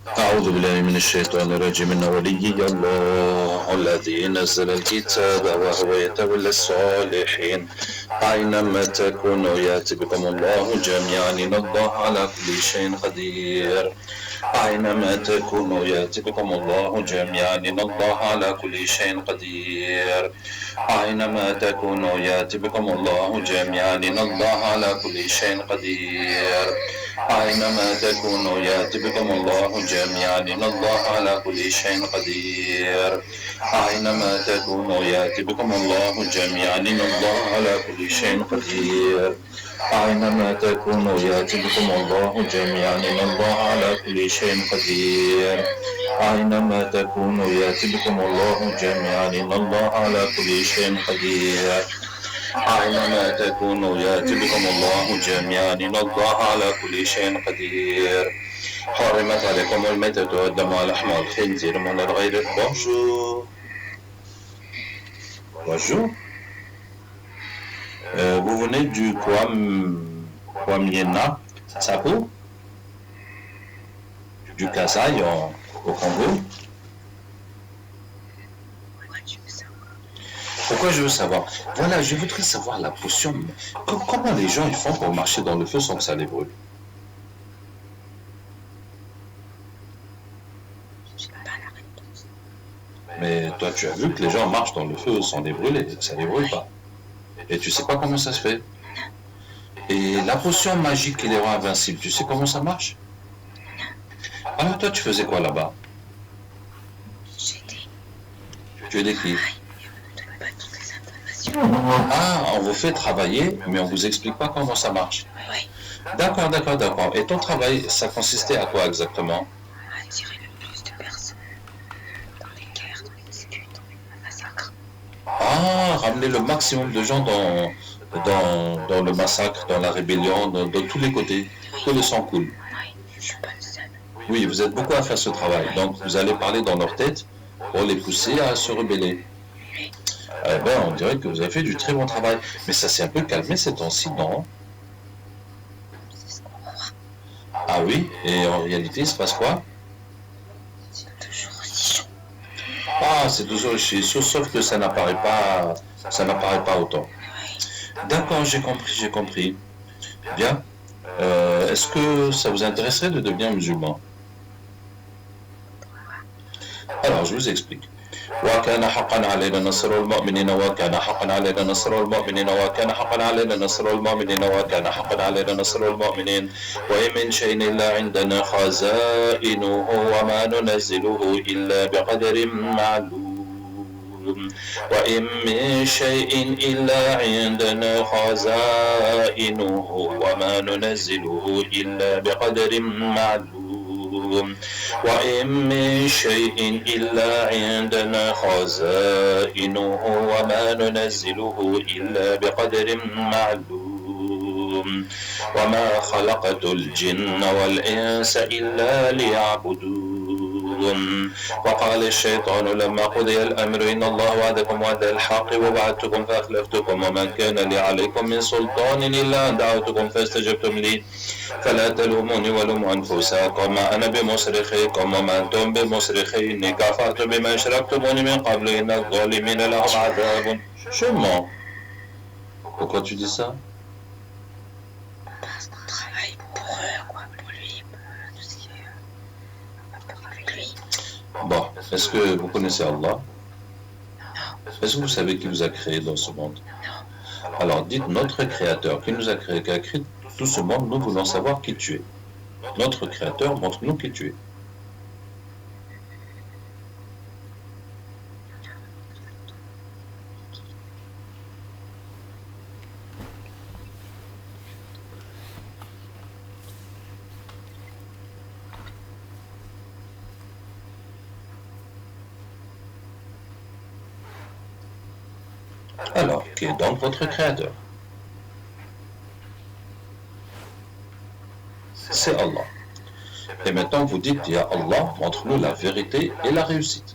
أعوذ بالله من الشيطان الرجيم إن وليي الله الذي نزل الكتاب وهو يتولى الصالحين أينما تكونوا يأتي بكم الله جميعا إن الله على كل شيء قدير أينما تكونوا يأتي بكم الله جميعا إن الله على كل شيء قدير أينما تكونوا يأتي بكم الله جميعا إن الله على كل شيء قدير أينما تكونوا يأتي بكم الله جميعا إن الله على كل شيء قدير أينما تكونوا يأتي بكم الله جميعا إن الله على كل شيء قدير أينما تكونوا يأتي بكم الله جميعا إن الله على كل شيء قدير أينما تكونوا يأتي بكم الله جميعا إن الله على كل شيء قدير أينما تكونوا يأتي بكم الله جميعا إن الله على كل شيء قدير حرمت عليكم الميتة والدم ولحم الخنزير من الغير Bonjour. Bonjour. Vous venez du Kwamyena, Tsapou, du Kasaï au Congo. Pourquoi je veux savoir? Voilà, je voudrais savoir la potion. Comment les gens ils font pour marcher dans le feu sans que ça les brûle? Mais toi, tu as vu que les gens marchent dans le feu sans les brûler, ça les brûle pas. Et tu sais pas comment ça se fait. Et la potion magique qui les rend invincibles, tu sais comment ça marche? Alors toi, tu faisais quoi là-bas? Tu es qui? Ah, on vous fait travailler, mais on vous explique pas comment ça marche. D'accord, d'accord, d'accord. Et ton travail, ça consistait à quoi exactement? Attirer le plus de personnes dans les guerres, dans les disputes, dans les massacres. Ah, ramener le maximum de gens dans le massacre, dans la rébellion, dans tous les côtés, que le sang coule. Oui, je suis pas le seul. Oui, vous êtes beaucoup à faire ce travail. Donc, vous allez parler dans leur tête pour les pousser à se rebeller. Eh ben, on dirait que vous avez fait du très bon travail. Mais ça s'est un peu calmé ces temps-ci, non? C'est ce qu'on croit. Ah oui? Et en réalité, il se passe quoi? C'est toujours aussi chaud. Ah, c'est toujours chez sauf que ça n'apparaît pas autant. D'accord, j'ai compris, j'ai compris. Bien. Est-ce que ça vous intéresserait de devenir musulman? Alors, je vous explique. وكان حقا علينا نصر المؤمنين وكان حقا علينا نصر المؤمنين وكان حقا علينا نصر المؤمنين وكان حقا علينا نصر المؤمنين وإن من شيء إلا عندنا خزائنه وما ننزله إلا بقدر معلوم وإن من شيء إلا عندنا خزائنه وما ننزله إلا بقدر معلوم وإن من شيء إلا عندنا خزائنه وما ننزله إلا بقدر معلوم وما خلقت الجن والإنس إلا ليعبدون وقال الشيطان لما قضي الأمر إن الله وعدكم وعد الحق ووعدتكم فأخلفتكم وما كان لي عليكم من سلطان إلا أن دعوتكم فاستجبتم لي فلا تلوموني ولوموا أنفسكم أنا بمصرخكم وما أنتم بمصرخي إني كفرت بما أشركتموني من قبل إن الظالمين لهم عذاب. Je mens. Pourquoi tu dis ça? Parce qu'on travaille pour eux, quoi, pour lui, pour tout ce qui est pour avec lui. Bon, est-ce que vous connaissez Allah? Non. Est-ce que vous savez qui vous a créé dans ce monde? Non. Alors dites notre Créateur qui nous a créé, qui a créé tout ce monde, nous voulons savoir qui tu es. Notre Créateur, montre-nous qui tu es. Alors, qui est donc votre Créateur? C'est Allah. Et maintenant, vous dites, Ya Allah, montre-nous la vérité et la réussite.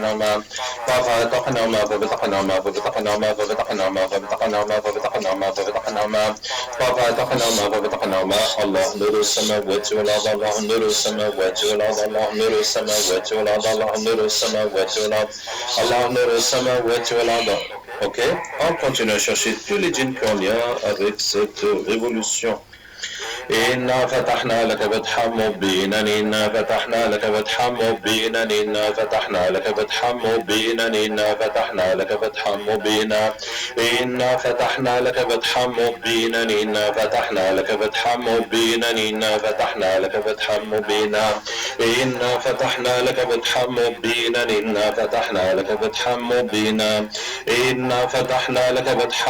Ok, on continue à chercher tous les djinns qui ont lien avec cette révolution. إنا فتحنا لك فتحا مبينا إنا فتحنا لك فتحا مبينا إنا فتحنا لك فتحا مبينا إنا فتحنا لك فتحا مبينا إنا فتحنا لك فتحا مبينا إنا فتحنا لك فتحا مبينا إنا فتحنا لك فتحا مبينا إنا فتحنا لك فتحا مبينا إنا فتحنا لك فتحا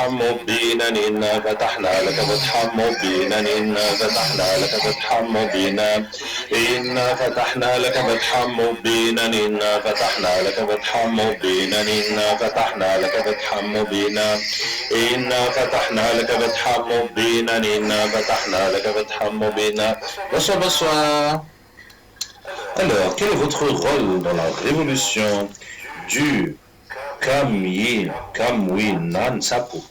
مبينا إنا فتحنا لك فتحا مبينا إنا فتحنا لك فتحا مبينا إنا فتحنا لك فتحا مبينا إنا فتحنا لك فتحا مبينا إنا فتحنا لك فتحا مبينا إنا فتحنا لك فتحا مبينا إنا فتحنا لك فتحا مبينا إنا فتحنا لك فتحا مبينا. Bonsoir, bonsoir. Alors, quel est votre rôle dans la révolution du Kamwinan Sapo?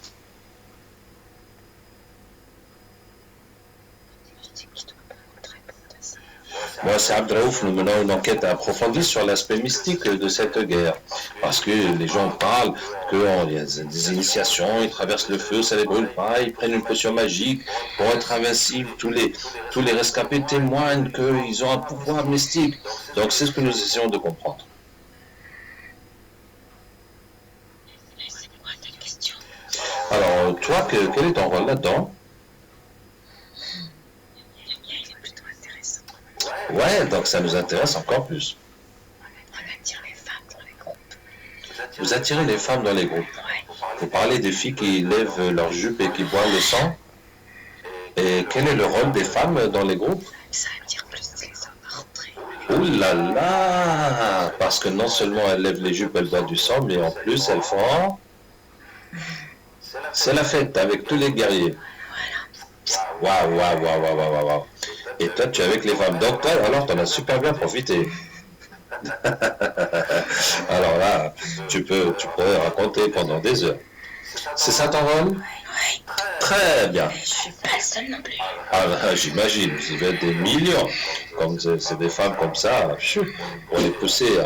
Moi, c'est Abdraouf, nous menons une enquête approfondie sur l'aspect mystique de cette guerre. Parce que les gens parlent qu'il y a des initiations, ils traversent le feu, ça les brûle pas, ils prennent une potion magique pour être invincibles. Tous les rescapés témoignent qu'ils ont un pouvoir mystique. Donc, c'est ce que nous essayons de comprendre. Alors, toi, quel est ton rôle là-dedans? Ouais, donc ça nous intéresse encore plus. On attire les femmes dans les groupes. Vous attirez les femmes dans les groupes. Ouais. Vous parlez des filles qui lèvent leur jupe et qui boivent le sang. Et quel est le rôle des femmes dans les groupes? Ça attire plus les hommes à rentrer. Ouh là là! Parce que non seulement elles lèvent les jupes, elles boivent du sang, mais en plus elles font... C'est la fête avec tous les guerriers. Voilà. Waouh, waouh, waouh, waouh, waouh, waouh. Et toi, tu es avec les femmes. Donc, toi, alors, tu en as super bien profité. Alors là, tu pourrais raconter pendant des heures. C'est ça ton rôle? Oui. Très bien. Mais je suis pas le seul non plus. Ah, j'imagine, vous avez des millions. Comme c'est des femmes comme ça, pour les pousser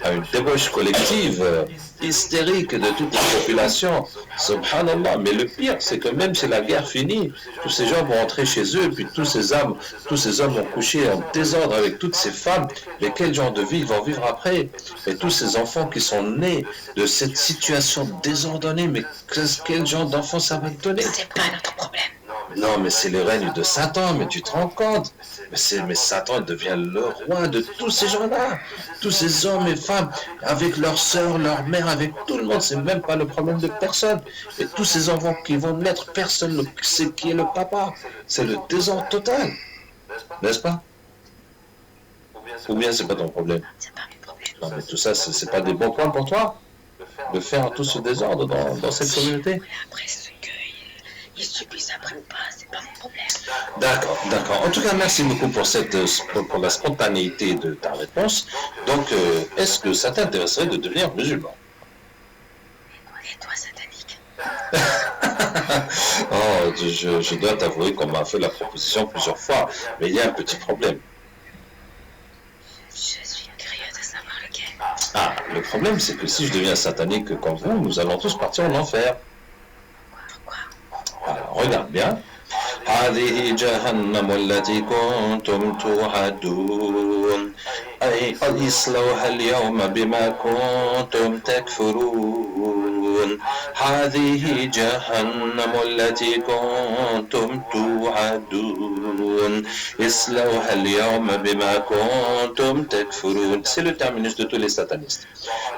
à une débauche collective hystérique de toute la population. Subhanallah. Mais le pire, c'est que même si la guerre finit, tous ces gens vont rentrer chez eux, puis tous ces hommes vont coucher en désordre avec toutes ces femmes. Mais quel genre de vie ils vont vivre après? Et tous ces enfants qui sont nés de cette situation désordonnée, mais quel genre d'enfants ça va te donner? C'est pas notre problème. Non, mais c'est le règne de Satan, mais tu te rends compte? Mais Satan devient le roi de tous ces gens-là, tous ces hommes et femmes, avec leurs sœurs, leurs mères, avec tout le monde. C'est même pas le problème de personne. Et tous ces enfants qui vont naître, personne ne sait qui est le papa. C'est le désordre total, n'est-ce pas? Ou bien c'est pas ton problème? C'est pas mon problème. Non, mais tout ça, c'est pas des bons points pour toi? De faire tout ce désordre dans cette communauté? Mais après, ce qu'ils subissent après ou pas, c'est pas mon problème. D'accord, d'accord. En tout cas, merci beaucoup pour la spontanéité de ta réponse. Donc, est-ce que ça t'intéresserait de devenir musulman? Et toi, satanique? Oh, je dois t'avouer qu'on m'a fait la proposition plusieurs fois, mais il y a un petit problème. Je suis curieuse de savoir lequel. Ah, le problème, c'est que si je deviens satanique comme vous, nous allons tous partir en enfer. Pourquoi? Alors, regarde bien. هذه جهنم التي كنتم توعدون أي اصلوها اليوم بما كنتم تكفرون هذه جهنم التي كنتم توعدون اصلوها اليوم بما كنتم تكفرون. C'est le terminus de tous les satanistes.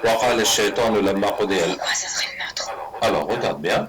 وقال الشيطان لما قضي Pourquoi ça serait le nôtre? Alors regarde bien.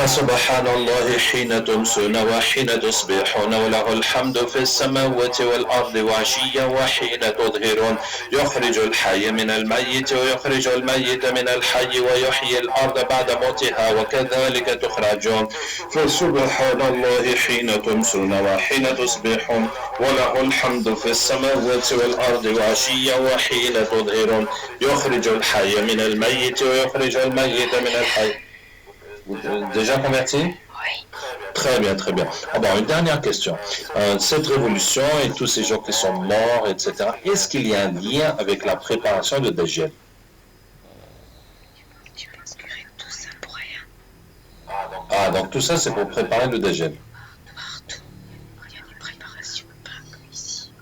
فسبحان الله حين تمسون وحين تصبحون وله الحمد في السماوات والأرض وعشيا وحين تظهرون يخرج الحي من الميت ويخرج الميت من الحي ويحيي الأرض بعد موتها وكذلك تخرجون فسبحان الله حين تمسون وحين تصبحون وله الحمد في السماوات والأرض وعشيا وحين تظهرون يخرج الحي من الميت ويخرج الميت من الحي. Déjà converti? Oui. Très bien, très bien. Ah bon, une dernière question. Cette révolution et tous ces gens qui sont morts, etc., est-ce qu'il y a un lien avec la préparation de Dajjal? Tu penses que tout ça pour rien? Ah, donc tout ça, c'est pour préparer le Dajjal. Partout. Il y a des préparations, pas comme ici.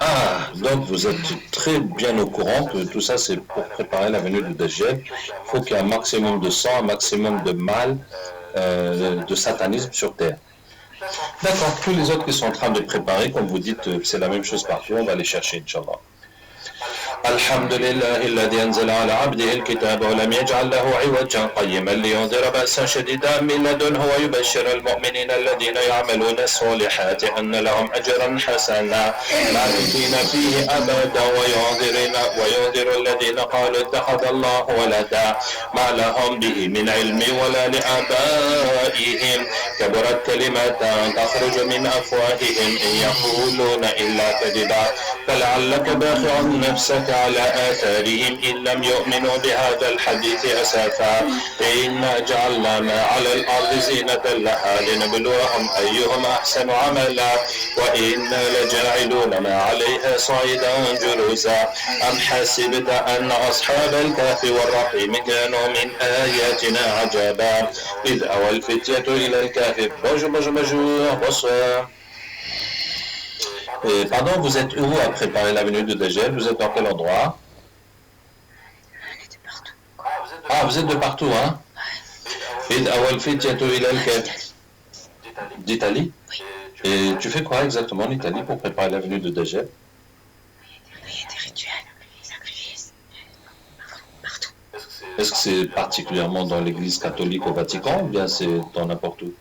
Ah, donc vous êtes très bien au courant que tout ça, c'est pour préparer la venue de Dajjal. Il faut qu'il y ait un maximum de sang, un maximum de mal, de satanisme sur Terre. D'accord, tous les autres qui sont en train de préparer, comme vous dites, c'est la même chose partout, on va les chercher, Inch'Allah. الحمد لله الذي أنزل على عبده الكتاب ولم يجعل له عوجا قيما لينذر بأسا شديدا من لدنه ويبشر المؤمنين الذين يعملون الصالحات أن لهم أجرا حسنا ماكثين فيه أبدا وينذر الذين قالوا اتخذ الله ولدا ما لهم به من علم ولا لآبائهم كبرت كلمة تخرج من أفواههم إن يقولون إلا كذبا فلعلك باخع نفسك على آثارهم إن لم يؤمنوا بهذا الحديث أسفا إنا جعلنا ما على الأرض زينة لها لنبلوهم أيهم أحسن عملا وإنا لجاعلون ما عليها صعيدا جرزا أم حسبت أن أصحاب الكهف والرقيم كانوا من آياتنا عجبا إذ أوى الفتية إلى الكهف bonsoir. Pardon, vous êtes où à préparer la venue de Dajjal? Vous êtes dans quel endroit? On est de partout. Ah, vous êtes de partout, hein? D'Italie? Oui. Et tu fais quoi exactement en Italie pour préparer la venue de Dajjal? Il y a des rituels, des sacrifices. Partout. Est-ce que c'est particulièrement dans l'église catholique au Vatican ou bien c'est dans n'importe où?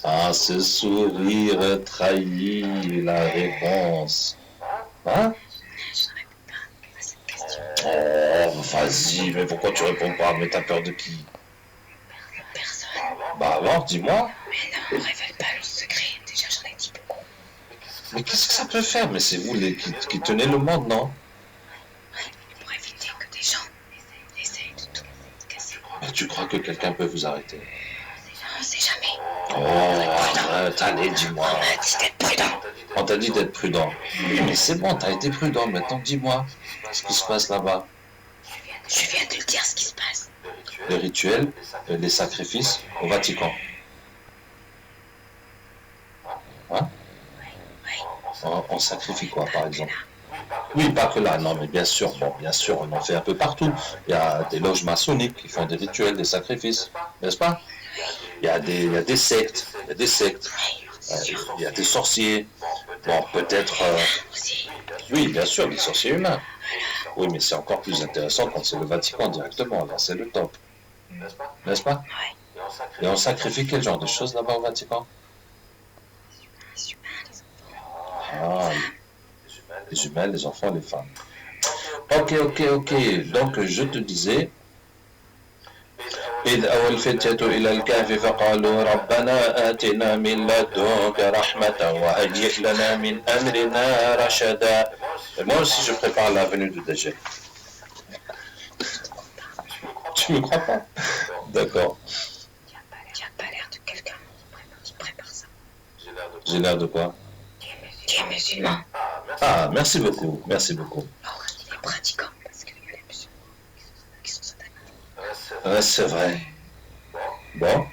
Ah, ce sourire trahit la réponse. Hein? Je ne réponds pas à cette question. Oh, vas-y, mais pourquoi tu réponds pas? Mais t'as peur de qui? Personne. Bah alors, dis-moi. Mais non, on ne révèle pas le secret. Déjà, j'en ai dit beaucoup. Mais qu'est-ce que ça peut faire? Mais c'est vous qui tenez le monde, non? Pour éviter que des gens essayent de tout casser. Mais tu crois que quelqu'un peut vous arrêter? On ne sait jamais. Oh, arrête, allez, dis-moi. On m'a dit d'être prudent. On t'a dit d'être prudent. Mais c'est bon, t'as été prudent. Maintenant, dis-moi. Qu'est-ce qui se passe là-bas? Je viens de le dire ce qui se passe. Les rituels, les sacrifices au Vatican. Hein? On sacrifie quoi, par exemple? Oui, pas que là, non, mais bien sûr, on en fait un peu partout. Il y a des loges maçonniques qui font des rituels, des sacrifices, n'est-ce pas? Il y a des sectes, il y a des sorciers. Bon, peut-être... Oui, bien sûr, des sorciers humains. Oui, mais c'est encore plus intéressant quand c'est le Vatican directement, là, c'est le top. N'est-ce pas? Et on sacrifie quel genre de choses là-bas au Vatican? Ah, les humains, les enfants, les femmes. Ok. Donc, je te disais... إذ أوى الفتية إلى الكهف فقالوا ربنا آتنا من لدنك رحمة وهيئ لنا من أمرنا رشدا. Et moi aussi, je prépare la venue de Dajjal. Tu me crois pas? D'accord. Tu n'as pas l'air de quelqu'un qui prépare ça. J'ai l'air de quoi? Tu es musulman. Ah, merci beaucoup. Oh, il est pratiquant parce qu'il y a les musulmans qui sont satanisés. Ouais, c'est vrai. Bon.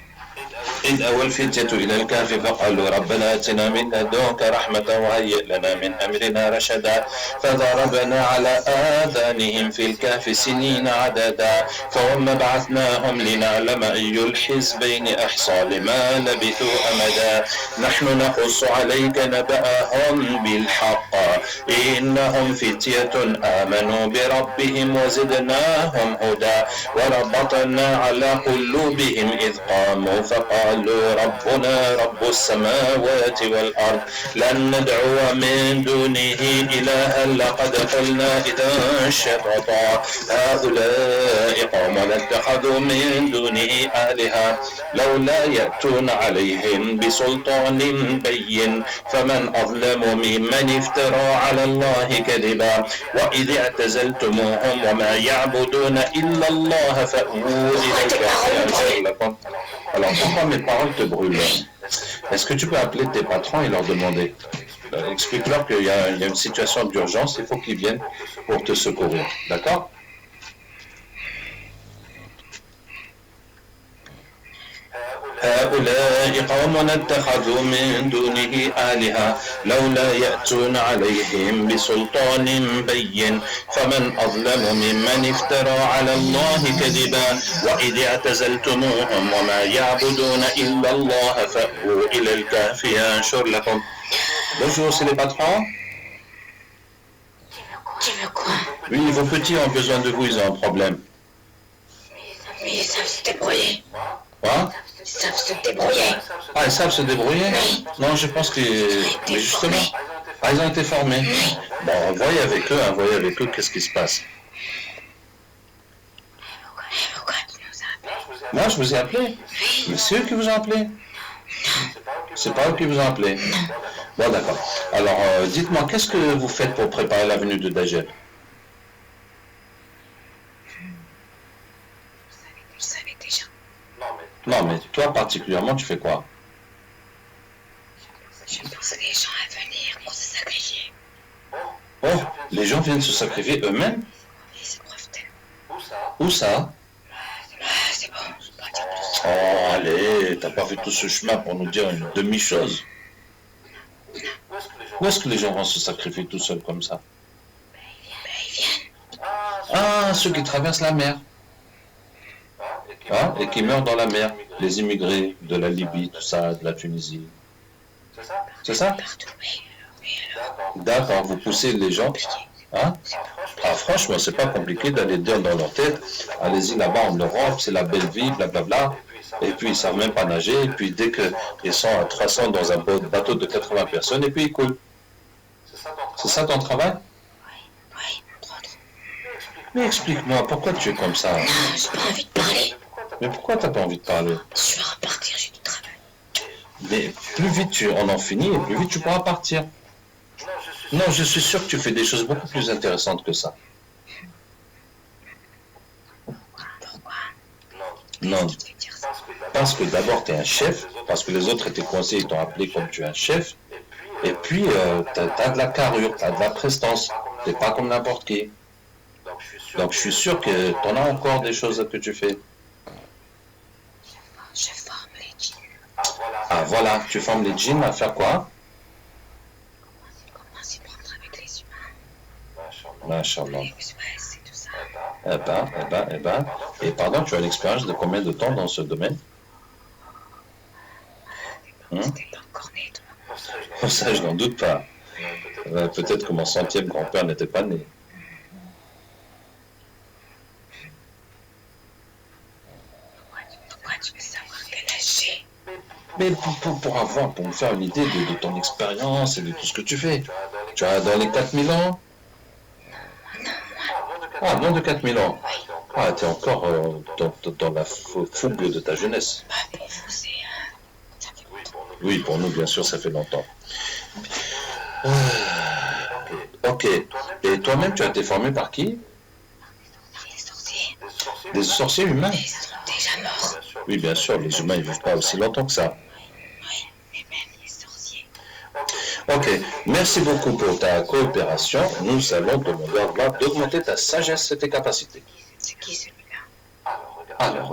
إذ أوى الفتية إلى الكهف فقالوا ربنا آتنا من لدنك رحمة وهيئ لنا من أمرنا رشدا فضربنا على آذانهم في الكهف سنين عددا ثم بعثناهم لنعلم أي الحزبين أحصى لما لبثوا أمدا نحن نقص عليك نبأهم بالحق إنهم فتية آمنوا بربهم وزدناهم هدى وربطنا على قلوبهم إذ قاموا فقالوا ربنا رب السماوات والأرض لن ندعو من دونه إلها لقد قلنا إذا شططا هؤلاء قوم اتخذوا من دونه آلهة لولا يأتون عليهم بسلطان بين فمن أظلم ممن افترى على الله كذبا وإذ اعتزلتموهم وما يعبدون إلا الله فأووا إلى الكهف. Alors pourquoi mes paroles te brûlent? Est-ce que tu peux appeler tes patrons et leur demander? Explique-leur qu'il y a une situation d'urgence, il faut qu'ils viennent pour te secourir. D'accord? هؤلاء قوم اتخذوا من دونه آلهة لولا يأتون عليهم بسلطان بين فمن أظلم ممن افترى على الله كذبا وإذ اعتزلتموهم وما يعبدون إلا الله فأووا إلى الكهف ينشر لكم. Bonjour, c'est les patrons? Tu veux quoi? Oui, vos petits ont besoin de vous, ils ont un problème. Mais ils savent se débrouiller. Quoi? Ils savent se débrouiller. Ah, ils savent se débrouiller? Oui. Non, je pense que... Mais justement, ah, ils ont été formés. Oui. Bon, voyez avec eux, qu'est-ce qui se passe. Pourquoi tu nous as appelés? Moi, je vous ai appelé. Oui. Mais c'est eux qui vous ont appelé. C'est pas eux qui vous ont appelé. Bon, d'accord. Alors, dites-moi, qu'est-ce que vous faites pour préparer la venue de Dajjal? Vous savez déjà. Non, mais toi particulièrement, tu fais quoi? Je pousse les gens à venir pour se sacrifier. Oh, les gens viennent se sacrifier eux-mêmes? Ils se profitent. Où ça? C'est bon, je peux pas dire plus. Oh, allez, t'as pas fait tout ce chemin pour nous dire une demi-chose. Où est-ce que les gens vont se sacrifier tout seuls comme ça? Ils viennent. Ah, ceux qui traversent la mer. Ah, et qui meurent dans la mer. Les immigrés de la Libye, tout ça, de la Tunisie. C'est ça? Partout, oui. Oui, alors. D'accord, vous poussez les gens. Hein? Ah, franchement, c'est pas compliqué d'aller dire dans leur tête, allez-y là-bas en Europe, c'est la belle vie, blablabla. Et puis ils savent même pas nager, et puis dès qu'ils sont à 300 dans un bateau de 80 personnes, et puis ils coulent. C'est ça ton travail? Oui, entre autres. Mais explique-moi, pourquoi tu es comme ça? Non, j'ai pas envie de parler. Mais pourquoi t'as pas envie de parler? Je vais repartir, j'ai du travail. Mais plus vite on en finit, et plus vite tu pourras partir. Non, je suis sûr que tu fais des choses beaucoup plus intéressantes que ça. Pourquoi? Non, Tu te fais dire ça. parce que d'abord tu es un chef, parce que les autres étaient coincés, ils t'ont appelé comme tu es un chef, et puis tu as de la carrure, tu as de la prestance, t'es pas comme n'importe qui. Donc je suis sûr que tu en as encore des choses que tu fais. Je forme les djinns. Ah voilà, tu formes les djinns à faire quoi? Comment s'y prendre avec les humains? Machallah. Les SOS et tout ça. Eh ben. Et pardon, tu as l'expérience de combien de temps dans ce domaine? T'es pas encore né, toi. Ça, je n'en doute pas. Peut-être que mon centième grand-père n'était pas né. Pourquoi tu veux savoir quel âge j'ai? Mais pour me faire une idée de ton expérience et de tout ce que tu fais. Tu as dans les 4000 ans? Ah, moins de 4000 ans. Ah, tu es encore dans la fougue de ta jeunesse. Bah, pour vous, c'est... ça fait longtemps. Oui, pour nous, bien sûr, ça fait longtemps. Ok. Et toi-même, tu as été formé par qui? Les sorciers, Des sorciers humains? ils sont déjà morts. Oui, bien sûr, les humains, ils vivent pas aussi longtemps que ça. Oui, mais même les sorciers. Ok, merci beaucoup pour ta coopération. Nous allons demander à Allah d'augmenter ta sagesse et tes capacités. C'est qui celui-là? Alors,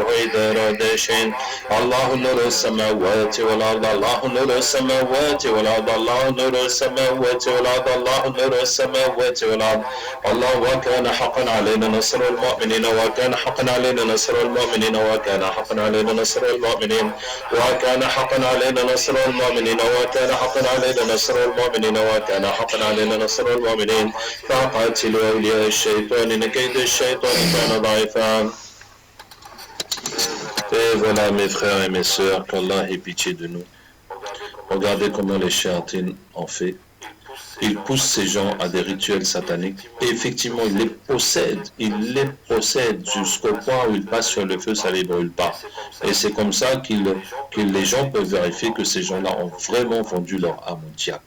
غير داشين الله نور السماوات والأرض الله نور السماوات والأرض الله نور السماوات والأرض الله نور السماوات والأرض الله وكان حقا علينا نصر المؤمنين وكان حقا علينا نصر المؤمنين وكان حقا علينا نصر المؤمنين وكان حقا علينا نصر المؤمنين وكان حقا علينا نصر المؤمنين وكان حقا علينا نصر المؤمنين فقاتلوا أولياء الشيطان إن كيد الشيطان كان ضعيفا. Et voilà mes frères et mes sœurs, qu'Allah ait pitié de nous. Regardez comment les chéatines ont fait. Ils poussent ces gens à des rituels sataniques et effectivement ils les possèdent jusqu'au point où ils passent sur le feu, ça ne les brûle pas. Et c'est comme ça que les gens peuvent vérifier que ces gens-là ont vraiment vendu leur âme au diable.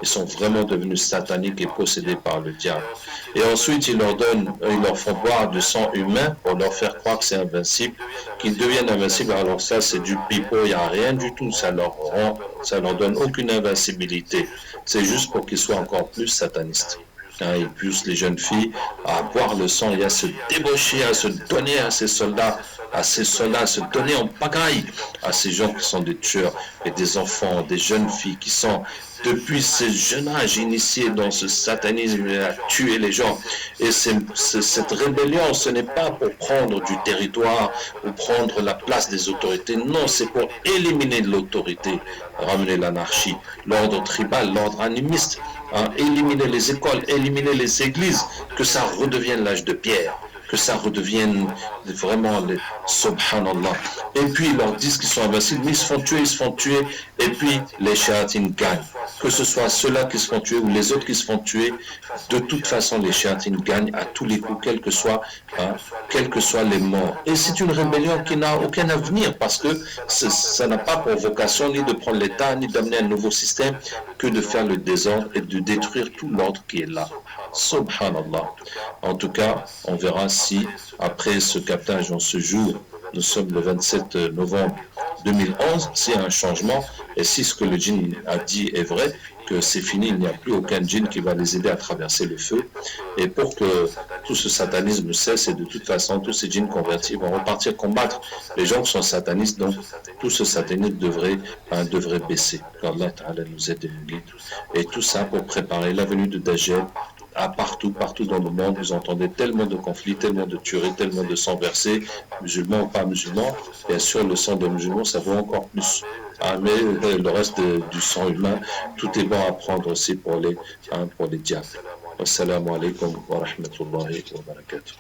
Ils sont vraiment devenus sataniques et possédés par le diable. Et ensuite, ils leur font boire du sang humain pour leur faire croire que c'est invincible, qu'ils deviennent invincibles. Alors ça, c'est du pipeau, il n'y a rien du tout. Ça leur donne aucune invincibilité. C'est juste pour qu'ils soient encore plus satanistes. Ils poussent les jeunes filles à boire le sang et à se débaucher, à se donner à ces soldats, à se donner en pagaille à ces gens qui sont des tueurs et des enfants, des jeunes filles qui sont depuis ce jeune âge initiés dans ce satanisme et à tuer les gens. Et cette rébellion, ce n'est pas pour prendre du territoire ou prendre la place des autorités. Non, c'est pour éliminer l'autorité, ramener l'anarchie, l'ordre tribal, l'ordre animiste, éliminer les écoles, éliminer les églises, que ça redevienne l'âge de pierre, que ça redevienne vraiment les subhanallah. Et puis ils leur disent qu'ils sont invincibles, mais ils se font tuer, et puis les chéatines gagnent. Que ce soit ceux-là qui se font tuer ou les autres qui se font tuer, de toute façon les chéatines gagnent à tous les coups, quels que soient les morts. Et c'est une rébellion qui n'a aucun avenir, parce que ça n'a pas pour vocation ni de prendre l'État, ni d'amener un nouveau système, que de faire le désordre et de détruire tout l'ordre qui est là. Subhanallah. En tout cas, on verra si, après ce captage en ce jour, nous sommes le 27 novembre 2011, s'il y a un changement, et si ce que le djinn a dit est vrai, que c'est fini, il n'y a plus aucun djinn qui va les aider à traverser le feu, et pour que tout ce satanisme cesse, et de toute façon, tous ces djinns convertis vont repartir combattre les gens qui sont satanistes, donc tout ce satanisme devrait baisser, qu'Allah Ta'ala nous aide et nous guide, et tout ça pour préparer la venue de Dajjal. Partout dans le monde, vous entendez tellement de conflits, tellement de tueries, tellement de sang versé, musulmans ou pas musulmans. Bien sûr, le sang des musulmans, ça vaut encore plus. Mais le reste du sang humain, tout est bon à prendre aussi pour les diables. Assalamu alaikum wa rahmatullahi wa barakatuh.